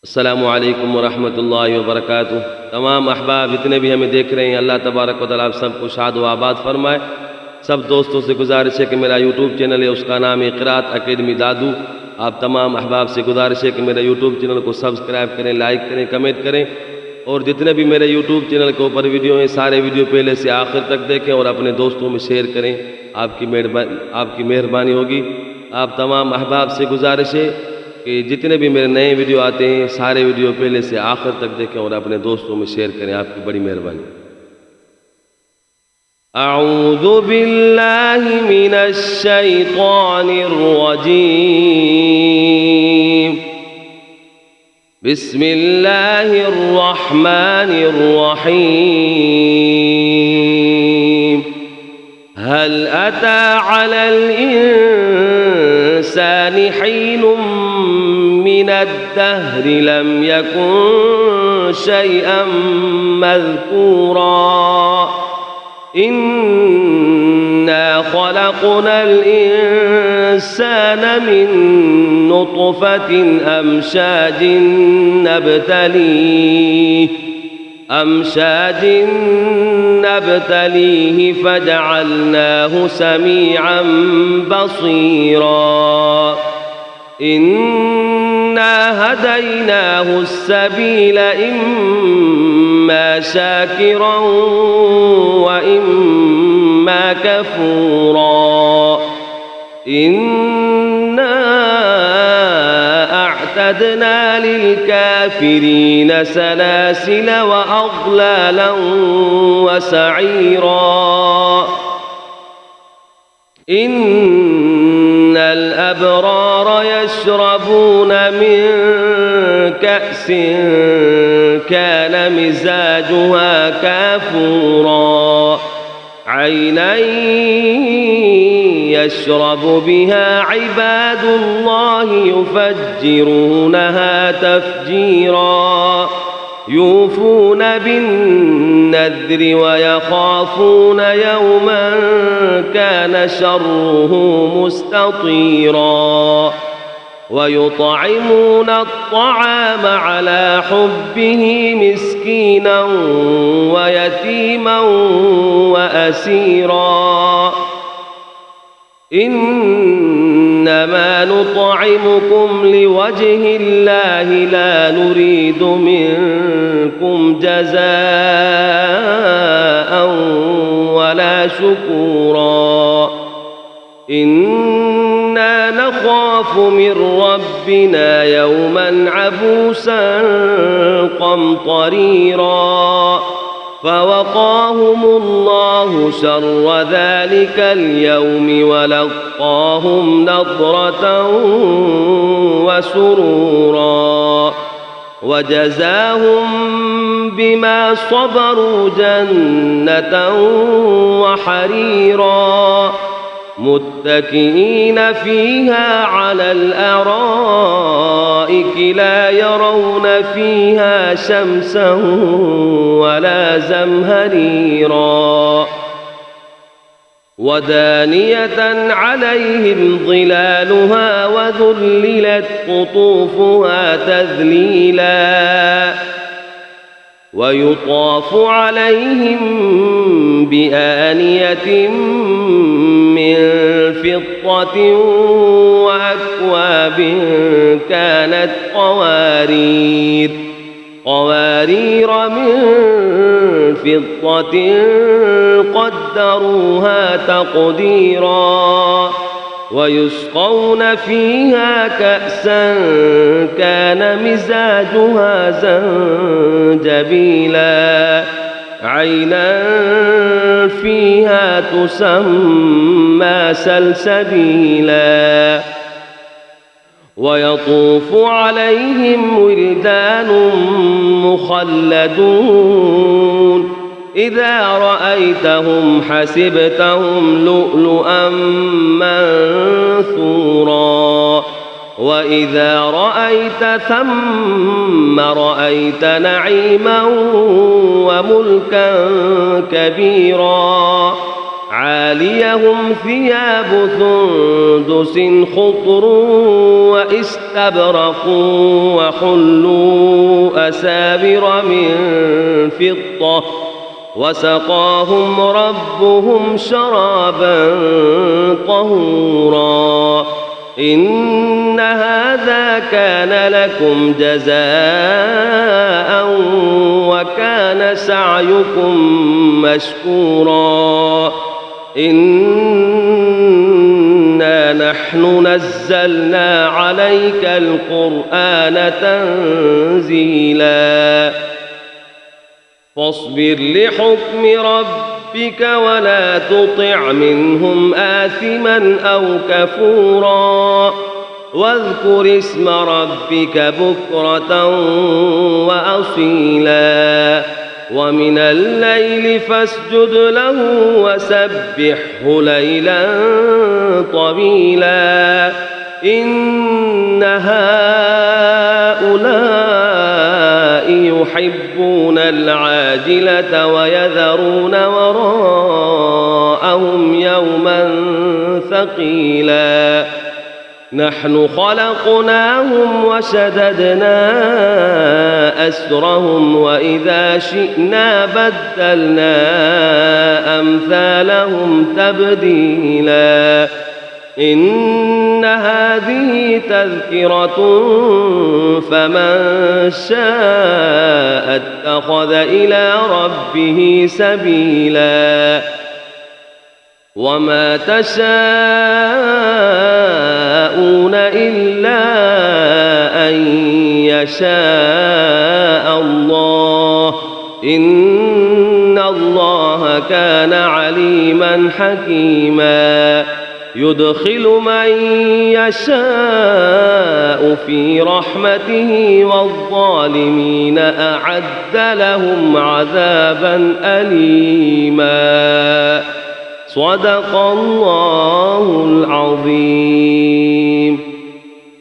अस्सलामु अलैकुम वरहमतुल्लाहि वबरकातुह। तमाम अहबाब जितने भी हमें देख रहे हैं, अल्लाह तबारक व तआला आप सबको शाद व आबाद फरमाए। सब दोस्तों से गुजारिश है कि मेरा यूट्यूब चैनल है, उसका नाम है क़िराअत अकेडमी दादू। आप तमाम अहबाब से गुजारिश है कि मेरे यूट्यूब चैनल को सब्सक्राइब करें, लाइक करें, कमेंट करें और जितने भी मेरे यूट्यूब चैनल के ऊपर वीडियो हैं सारे वीडियो पहले से आखिर तक देखें और अपने दोस्तों में शेयर करें। आपकी मेहरबानी होगी। आप तमाम अहबाब से गुजारिश है कि जितने भी मेरे नए वीडियो आते हैं सारे वीडियो पहले से आखिर तक देखें और अपने दोस्तों में शेयर करें। आपकी बड़ी मेहरबानी। अऊज़ु बिल्लाहि मिनश शैतानिर रजीम। बिस्मिल्लाहिर रहमानिर रहीम। हल अता अलल इंसानि हीनुम मिनद्दहरि लम यकुन शैअन मज़कूरा। इन्ना खलक़नल इंसान मिन नुत्फ़तिन अमशाजिन नब्तलीहि फजअलनाहु समीअन बसीरा। इन्ना हदैनाहु अस्सबील इम्मा शाकिरन व इम्मा कफूरा। इन्ना अअतदना लिलकाफिरीन सलासिल व अग़लालन व सईरा। इन्नल अबरार यशरबून मिन कअसिन कान मिज़ाजुहा काफूरा। ऐनन यशरब बिहा इबादुल्लाहि युफज्जिरूनहा तफजीरा। यूफून बिन्नद्रि व यखाफून यौमन कान शर्रुहु मुस्ततीरा। वयुطعمون الطعام على حبه مسكينا ويتيما وأسيرا। إنما نطعمكم لوجه الله لا نريد منكم جزاء ولا شكورا. إنا نخاف من ربنا يوما عبوسا قمطريرا. فوقاهم الله شر ذلك اليوم ولقاهم نضرة وسرورا. وجزاهم بما صبروا جنة وحريرا. متكئين فيها على الأرائك لا يرون فيها شمسا ولا زمهريرا. ودانية عليهم ظلالها وذللت قطوفها تذليلا. ويطاف عليهم بآنية من فضة وأكواب كانت قوارير من فضة قدروها تقديرا. ويسقون فيها كأسا كان مزاجها زنجبيلا. عينا فيها تسمى سلسبيلا. ويطوف عليهم ولدان مخلدون. إذا رأيتهم حسبتهم لؤلؤا منثورا. وإذا رأيت ثم رأيت نعيما وملكا كبيرا. عاليهم ثياب سندس خضر واستبرق وحلوا أساور من فضة وسقاهم ربهم شرابا طهورا إن هذا كان لكم جزاء وكان سعيكم مشكورا إنا نحن نزلنا عليك القرآن تنزيلا فاصبر لحكم ربك ولا تطع منهم آثما أو كفورا واذكر اسم ربك بكرة وأصيلا ومن الليل فاسجد له وسبحه ليلا طويلا إن هؤلاء يحبون العاجلة ويذرون وراءهم يوما ثقيلا نحن خلقناهم وشددنا أسرهم وإذا شئنا بدلنا أمثالهم تبديلا إن هذه تذكرة فمن شاء اتخذ إلى ربه سبيلا وما تشاءون إلا أن يشاء الله إن الله كان عليما حكيما يدخل من يشاء في رحمته والظالمين أعد لهم عذابا أليما صدق الله